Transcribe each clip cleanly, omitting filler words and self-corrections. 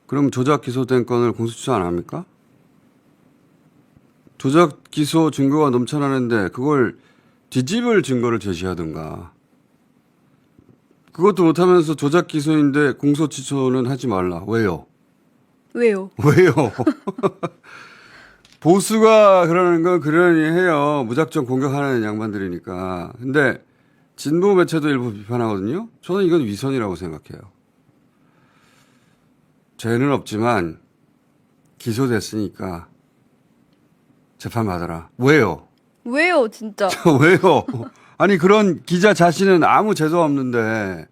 그럼 조작 기소된 건을 공소시효 안 합니까? 조작 기소 증거가 넘쳐나는데 그걸 뒤집을 증거를 제시하든가. 그것도 못하면서 조작 기소인데 공소취소는 하지 말라. 왜요? 왜요? 왜요? 보수가 그러는 건 그러니 해요. 무작정 공격하는 양반들이니까. 근데 진보 매체도 일부 비판하거든요. 저는 이건 위선이라고 생각해요. 죄는 없지만 기소됐으니까 재판받아라. 왜요? 왜요, 진짜? 왜요? 아니 그런 기자 자신은 아무 죄도 없는데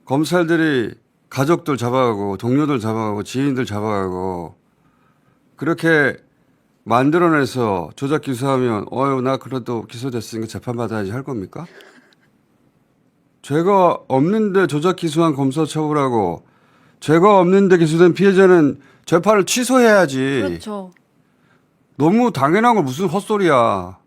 검찰들이 가족들 잡아가고 동료들 잡아가고 지인들 잡아가고 그렇게 만들어내서 조작 기소하면 나 그래도 기소됐으니까 재판받아야지 할 겁니까? 죄가 없는데 조작 기소한 검사 처벌하고 죄가 없는데 기소된 피해자는 재판을 취소해야지. 그렇죠. 너무 당연한 걸 무슨 헛소리야.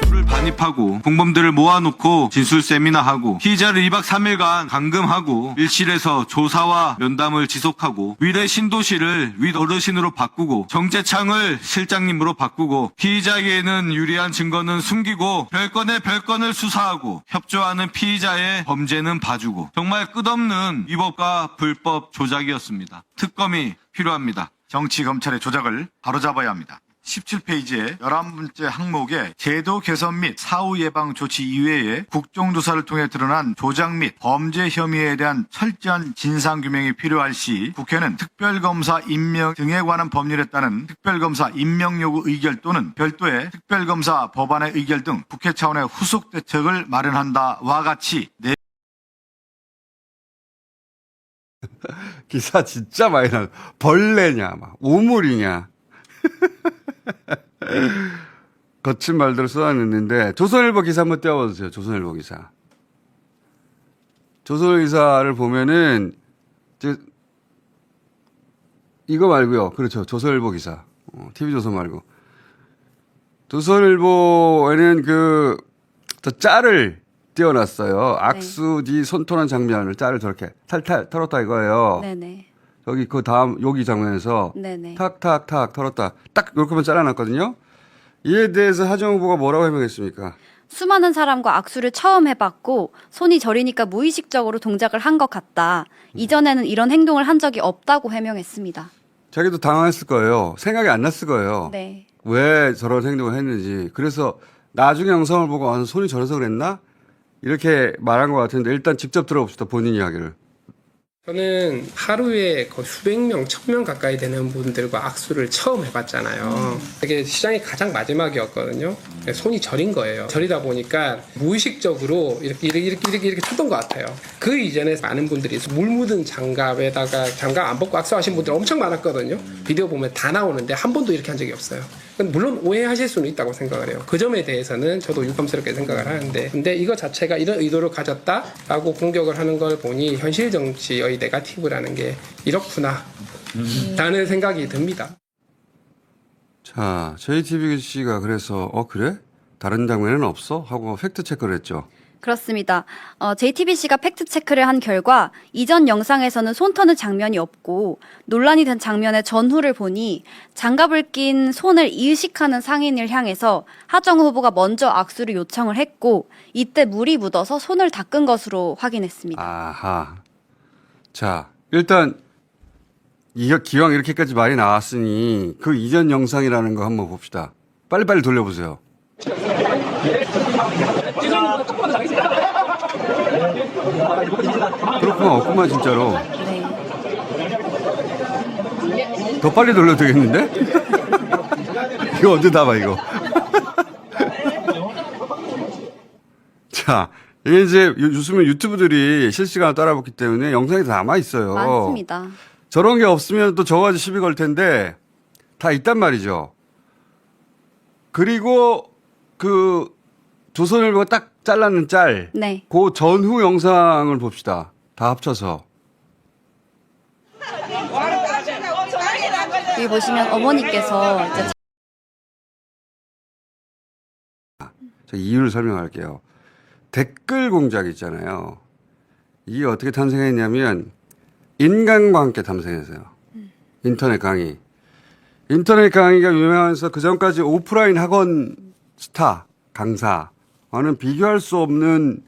를 반입하고 공범들을 모아놓고 진술 세미나하고 피의자를 2박 3일간 감금하고 일실에서 조사와 면담을 지속하고 위례 신도시를 윗 어르신으로 바꾸고 정재창을 실장님으로 바꾸고 피의자에게는 유리한 증거는 숨기고 별건에 별건을 수사하고 협조하는 피의자의 범죄는 봐주고 정말 끝없는 위법과 불법 조작이었습니다. 특검이 필요합니다. 정치 검찰의 조작을 바로잡아야 합니다. 17페이지의 11번째 항목에 제도 개선 및 사후 예방 조치 이외에 국정조사를 통해 드러난 조작 및 범죄 혐의에 대한 철저한 진상규명이 필요할 시 국회는 특별검사 임명 등에 관한 법률에 따른 특별검사 임명 요구 의결 또는 별도의 특별검사 법안의 의결 등 국회 차원의 후속 대책을 마련한다와 같이 기사 진짜 많이 나. 벌레냐, 막 오물이냐. 거친 말들을 쏟아냈는데 조선일보 기사 한번 띄워보세요. 조선일보 기사. 조선일보 기사를 보면은 이제 이거 말고요. 그렇죠. 조선일보 기사. TV조선 말고. 조선일보에는 저 짤을 띄워놨어요. 악수 뒤 손톱한 장면을 짤을 저렇게 탈탈 털었다 이거예요. 네네. 여기 그 다음 여기 장면에서 네네. 탁탁탁 털었다. 딱 이렇게만 잘라놨거든요. 이에 대해서 하정우 후보가 뭐라고 해명했습니까? 수많은 사람과 악수를 처음 해봤고 손이 저리니까 무의식적으로 동작을 한 것 같다. 이전에는 이런 행동을 한 적이 없다고 해명했습니다. 자기도 당황했을 거예요. 생각이 안 났을 거예요. 네. 왜 저런 행동을 했는지. 그래서 나중에 영상을 보고 손이 저려서 그랬나? 이렇게 말한 것 같은데 일단 직접 들어봅시다. 본인 이야기를. 저는 하루에 거의 수백 명, 1000명 가까이 되는 분들과 악수를 처음 해봤잖아요. 그게 시장이 가장 마지막이었거든요. 손이 저린 거예요. 저리다 보니까 무의식적으로 이렇게 쳤던 것 같아요. 그 이전에 많은 분들이 물 묻은 장갑에다가 장갑 안 벗고 악수하신 분들 엄청 많았거든요. 비디오 보면 다 나오는데 한 번도 이렇게 한 적이 없어요. 물론 오해하실 수는 있다고 생각을 해요. 그 점에 대해서는 저도 유감스럽게 생각을 하는데 근데 이거 자체가 이런 의도를 가졌다라고 공격을 하는 걸 보니 현실 정치의 네거티브라는 게 이렇구나 라는 생각이 듭니다. 자, JTBC가 그래서 그래? 다른 장면은 없어? 하고 팩트 체크를 했죠. 그렇습니다. JTBC가 팩트체크를 한 결과 이전 영상에서는 손 터는 장면이 없고 논란이 된 장면의 전후를 보니 장갑을 낀 손을 이의식하는 상인을 향해서 하정우 후보가 먼저 악수를 요청을 했고 이때 물이 묻어서 손을 닦은 것으로 확인했습니다. 아하. 자, 일단 기왕 이렇게까지 말이 나왔으니 그 이전 영상이라는 거 한번 봅시다. 빨리빨리 돌려보세요. 그렇구만 없구만 진짜로. 네. 더 빨리 돌려도 되겠는데? 이거 언제 다 봐 이거. 자, 이게 이제 요즘에 유튜브들이 실시간으로 따라붙기 때문에 영상이 다 남아 있어요. 많습니다. 저런 게 없으면 또 저거까지 시비 걸 텐데 다 있단 말이죠. 그리고 조선일보가 딱 잘랐는 짤. 네. 그 전후 영상을 봅시다. 다 합쳐서. 여기 보시면 어머니께서 이제 자, 이유를 설명할게요. 댓글 공작 있잖아요. 이게 어떻게 탄생했냐면 인간과 함께 탄생했어요. 인터넷 강의. 인터넷 강의가 유명해서 그전까지 오프라인 학원 스타 강사와는 비교할 수 없는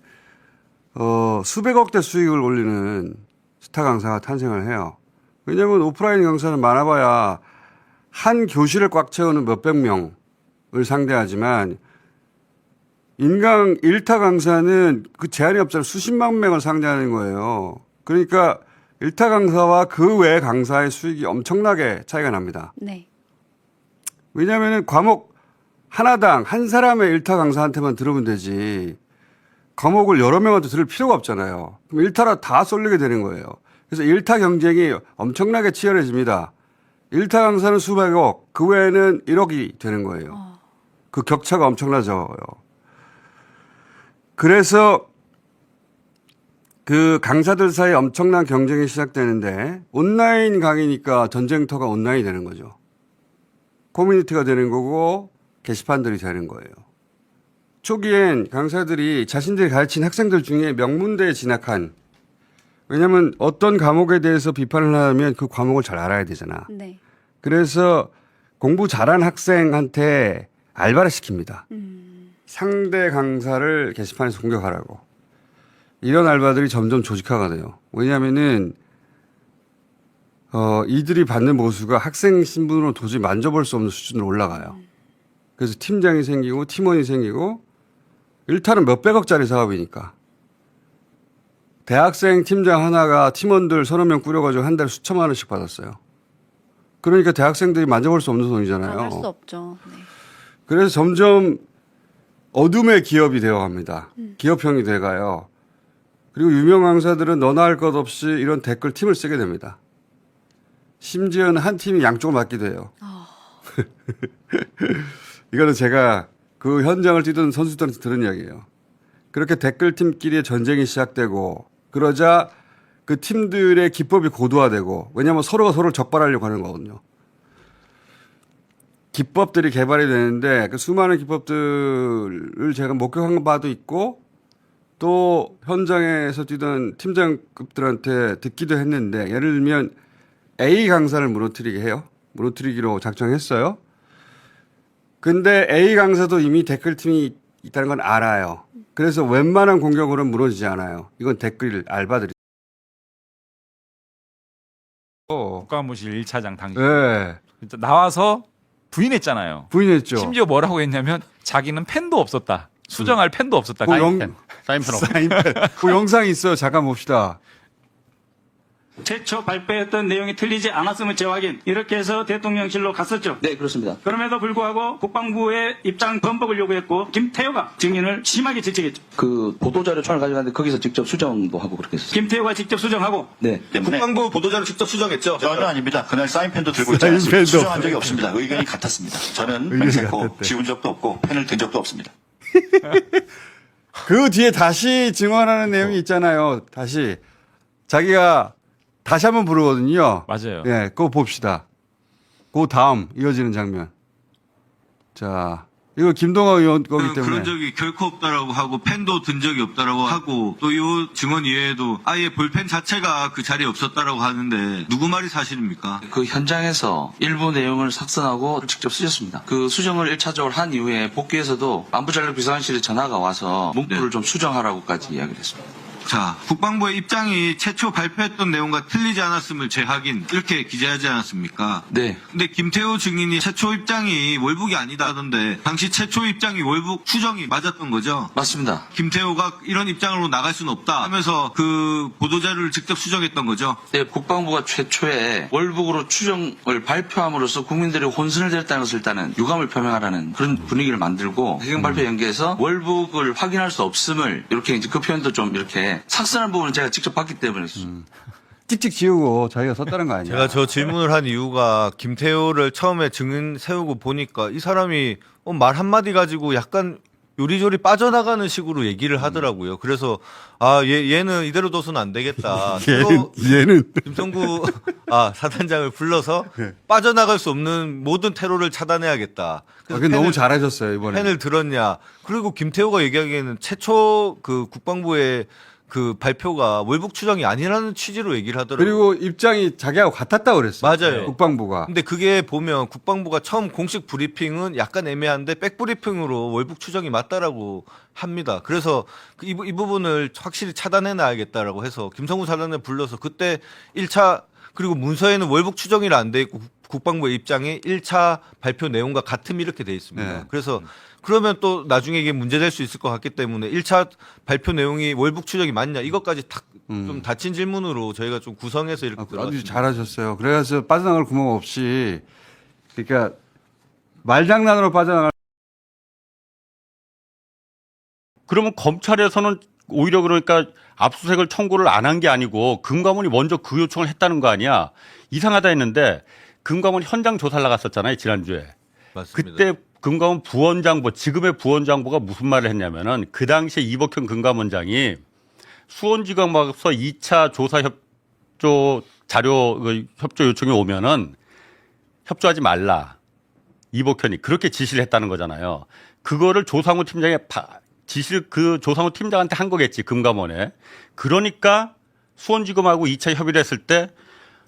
수백억대 수익을 올리는 스타 강사가 탄생을 해요. 왜냐하면 오프라인 강사는 많아봐야 한 교실을 꽉 채우는 몇백 명을 상대하지만 인강 일타 강사는 그 제한이 없잖아요. 수십만 명을 상대하는 거예요. 그러니까 일타 강사와 그 외 강사의 수익이 엄청나게 차이가 납니다. 네. 왜냐하면 과목 하나당 한 사람의 일타 강사한테만 들으면 되지 과목을 여러 명한테 들을 필요가 없잖아요. 그럼 일타라 다 쏠리게 되는 거예요. 그래서 일타 경쟁이 엄청나게 치열해집니다. 일타 강사는 수백억, 그 외에는 1억이 되는 거예요. 그 격차가 엄청나져요. 그래서 그 강사들 사이에 엄청난 경쟁이 시작되는데 온라인 강의니까 전쟁터가 온라인이 되는 거죠. 커뮤니티가 되는 거고 게시판들이 되는 거예요. 초기엔 강사들이 자신들이 가르친 학생들 중에 명문대에 진학한 왜냐하면 어떤 과목에 대해서 비판을 하면 그 과목을 잘 알아야 되잖아. 네. 그래서 공부 잘한 학생한테 알바를 시킵니다. 상대 강사를 게시판에서 공격하라고. 이런 알바들이 점점 조직화가 돼요. 왜냐하면은 이들이 받는 보수가 학생 신분으로 도저히 만져볼 수 없는 수준으로 올라가요. 그래서 팀장이 생기고 팀원이 생기고 일타는 몇백억짜리 사업이니까 대학생 팀장 하나가 팀원들 서너 명 꾸려가지고 한 달에 수천만 원씩 받았어요. 그러니까 대학생들이 만져볼 수 없는 돈이잖아요. 할 수 없죠. 네. 그래서 점점 어둠의 기업이 되어갑니다. 기업형이 돼가요. 그리고 유명 강사들은 너나 할 것 없이 이런 댓글 팀을 쓰게 됩니다. 심지어는 한 팀이 양쪽을 맡기도 해요. 이거는 제가 그 현장을 뛰던 선수들한테 들은 이야기예요. 그렇게 댓글팀끼리의 전쟁이 시작되고 그러자 그 팀들의 기법이 고도화되고 왜냐하면 서로가 서로를 적발하려고 하는 거거든요. 기법들이 개발이 되는데 그 수많은 기법들을 제가 목격한 바도 있고 또 현장에서 뛰던 팀장급들한테 듣기도 했는데 예를 들면 A 강사를 무너뜨리게 해요. 무너뜨리기로 작정했어요. 근데 A 강사도 이미 댓글팀이 있다는 건 알아요. 그래서 웬만한 공격으로는 무너지지 않아요. 이건 댓글 알바들이. 국가무실 1차장 당시 네. 나와서 부인했잖아요. 부인했죠. 심지어 뭐라고 했냐면 자기는 펜도 없었다. 수정할 펜도 없었다. 사인펜. 사인펜. 그 영상이 있어요. 잠깐 봅시다. 최초 발표했던 내용이 틀리지 않았음을 재확인 이렇게 해서 대통령실로 갔었죠. 네, 그렇습니다. 그럼에도 불구하고 국방부의 입장 번복을 요구했고 김태호가 증인을 심하게 질책했죠. 그 보도자료 촌을 가져갔는데 거기서 직접 수정도 하고 그렇게 했었어요. 김태호가 직접 수정하고 네. 국방부 보도자료 직접 수정했죠? 전혀 아닙니다. 그날 사인펜도 들고 있지 않습니다. 수정한 적이 없습니다. 의견이 같았습니다. 저는 펜세코 지운 적도 없고 펜을 든 적도 없습니다. 그 뒤에 다시 증언하는 내용이 있잖아요. 다시 자기가 다시 한번 부르거든요. 맞아요. 예, 그거 봅시다. 그 다음 이어지는 장면. 자, 이거 김동완 의원 거기 때문에. 그런 적이 결코 없다라고 하고 펜도 든 적이 없다라고 하고 또 이 증언 이외에도 아예 볼펜 자체가 그 자리에 없었다라고 하는데 누구 말이 사실입니까? 그 현장에서 일부 내용을 삭선하고 직접 쓰셨습니다. 그 수정을 1차적으로 한 이후에 복귀에서도 안보전략 비서관실에 전화가 와서 문구를 네. 좀 수정하라고까지 이야기를 했습니다. 자, 국방부의 입장이 최초 발표했던 내용과 틀리지 않았음을 재확인 이렇게 기재하지 않았습니까? 네. 근데 김태호 증인이 최초 입장이 월북이 아니다 하던데 당시 최초 입장이 월북 추정이 맞았던 거죠? 맞습니다. 김태호가 이런 입장으로 나갈 수는 없다 하면서 그 보도자료를 직접 수정했던 거죠? 네, 국방부가 최초에 월북으로 추정을 발표함으로써 국민들의 혼선을 드렸다는 것을 일단은 유감을 표명하라는 그런 분위기를 만들고 해경 발표 연계해서 월북을 확인할 수 없음을 이렇게 이제 그 표현도 좀 이렇게 삭선한 부분은 제가 직접 봤기 때문에 찍찍 지우고 자기가 썼다는 거 아니야? 제가 저 질문을 한 이유가 김태호를 처음에 증인 세우고 보니까 이 사람이 말 한마디 가지고 약간 요리조리 빠져나가는 식으로 얘기를 하더라고요. 그래서 얘는 이대로 둬서는 안 되겠다. 얘는 김성구 사단장을 불러서 빠져나갈 수 없는 모든 테러를 차단해야겠다. 그게 너무 잘하셨어요 이번에. 펜을 들었냐. 그리고 김태호가 얘기하기에는 최초 그 국방부의 그 발표가 월북 추정이 아니라는 취지로 얘기를 하더라고요. 그리고 입장이 자기하고 같았다고 그랬어요. 맞아요. 국방부가. 근데 그게 보면 국방부가 처음 공식 브리핑은 약간 애매한데 백브리핑으로 월북 추정이 맞다라고 합니다. 그래서 이 부분을 확실히 차단해 놔야겠다라고 해서 김성구 사단을 불러서 그때 1차 그리고 문서에는 월북 추정이라 안 돼 있고 국방부의 입장에 1차 발표 내용과 같음 이렇게 돼 있습니다. 네. 그래서 그러면 또 나중에 이게 문제될 수 있을 것 같기 때문에 1차 발표 내용이 월북 추정이 맞냐 이것까지 좀 닫힌 질문으로 저희가 좀 구성해서 이렇게 아주 들어갔습니다. 잘하셨어요. 그래서 빠져나갈 구멍 없이 그러니까 말장난으로 빠져나갈. 그러면 검찰에서는 오히려 그러니까 압수수색을 청구를 안 한 게 아니고 금감원이 먼저 그 요청을 했다는 거 아니야. 이상하다 했는데 금감원 현장 조사를 나갔었잖아요, 지난주에. 맞습니다. 그때 금감원 부원장보, 지금의 부원장보가 무슨 말을 했냐면은 그 당시에 이복현 금감원장이 수원지검하고서 2차 조사 협조 자료 협조 요청이 오면은 협조하지 말라. 이복현이 그렇게 지시를 했다는 거잖아요. 그거를 조상우 팀장이 지시를 그 조상우 팀장한테 한 거겠지, 금감원에. 그러니까 수원지검하고 2차 협의를 했을 때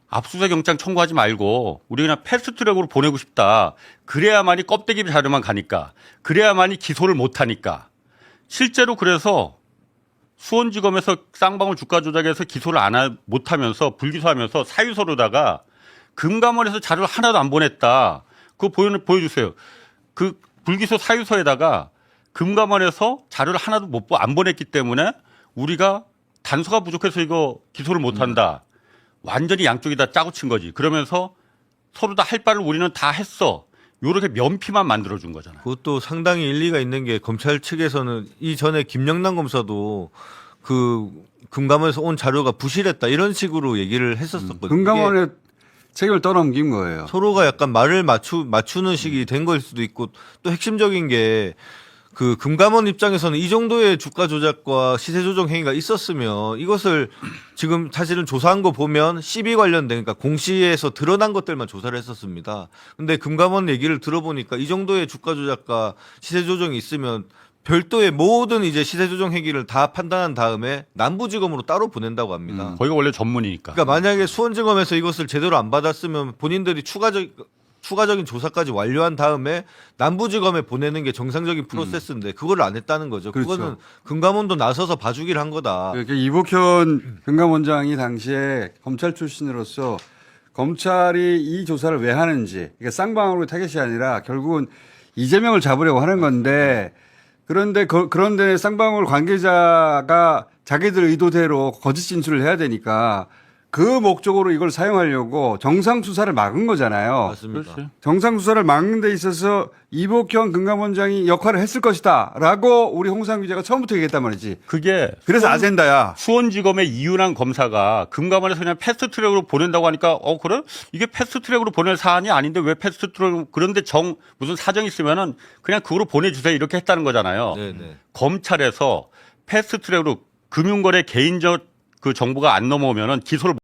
압수수색 영장 청구하지 말고 우리 그냥 패스트트랙으로 보내고 싶다. 그래야만이 껍데기 자료만 가니까. 그래야만이 기소를 못 하니까. 실제로 그래서 수원지검에서 쌍방울 주가 조작에서 기소를 못 하면서 불기소하면서 사유서로다가 금감원에서 자료를 하나도 안 보냈다. 그거 보여주세요. 그 불기소 사유서에다가 금감원에서 자료를 하나도 안 보냈기 때문에 우리가 단서가 부족해서 이거 기소를 못 한다. 완전히 양쪽이 다 짜고 친 거지. 그러면서 서로 다 할 바를 우리는 다 했어. 요렇게 면피만 만들어준 거잖아요. 그것도 상당히 일리가 있는 게 검찰 측에서는 이전에 김영남 검사도 그 금감원에서 온 자료가 부실했다 이런 식으로 얘기를 했었거든요. 금감원의 책임을 떠넘긴 거예요. 서로가 약간 말을 맞추는 식이 된 걸 수도 있고 또 핵심적인 게 그 금감원 입장에서는 이 정도의 주가 조작과 시세 조정 행위가 있었으면 이것을 지금 사실은 조사한 거 보면 시비 관련된 그러니까 공시에서 드러난 것들만 조사를 했었습니다. 근데 금감원 얘기를 들어보니까 이 정도의 주가 조작과 시세 조정이 있으면 별도의 모든 이제 시세 조정 행위를 다 판단한 다음에 남부지검으로 따로 보낸다고 합니다. 거기가 원래 전문이니까. 그러니까 만약에 수원지검에서 이것을 제대로 안 받았으면 본인들이 추가적인 조사까지 완료한 다음에 남부지검에 보내는 게 정상적인 프로세스인데 그걸 안 했다는 거죠. 그렇죠. 그거는 금감원도 나서서 봐주기를 한 거다. 그러니까 이복현 금감원장이 당시에 검찰 출신으로서 검찰이 이 조사를 왜 하는지, 그러니까 쌍방울의 타겟이 아니라 결국은 이재명을 잡으려고 하는 건데 그런데 쌍방울 관계자가 자기들 의도대로 거짓 진술을 해야 되니까 그 목적으로 이걸 사용하려고 정상수사를 막은 거잖아요. 맞습니다. 그렇지. 정상수사를 막는 데 있어서 이복현 금감원장이 역할을 했을 것이다 라고 우리 홍상 기자가 처음부터 얘기했단 말이지. 그게 그래서 아젠다야. 수원지검의 이윤한 검사가 금감원에서 그냥 패스트트랙으로 보낸다고 하니까 그래? 이게 패스트트랙으로 보낼 사안이 아닌데 왜 패스트트랙으로 그런데 무슨 사정이 있으면은 그냥 그거로 보내주세요 이렇게 했다는 거잖아요. 네네. 검찰에서 패스트트랙으로 금융거래 개인적 그 정보가 안 넘어오면은 기소를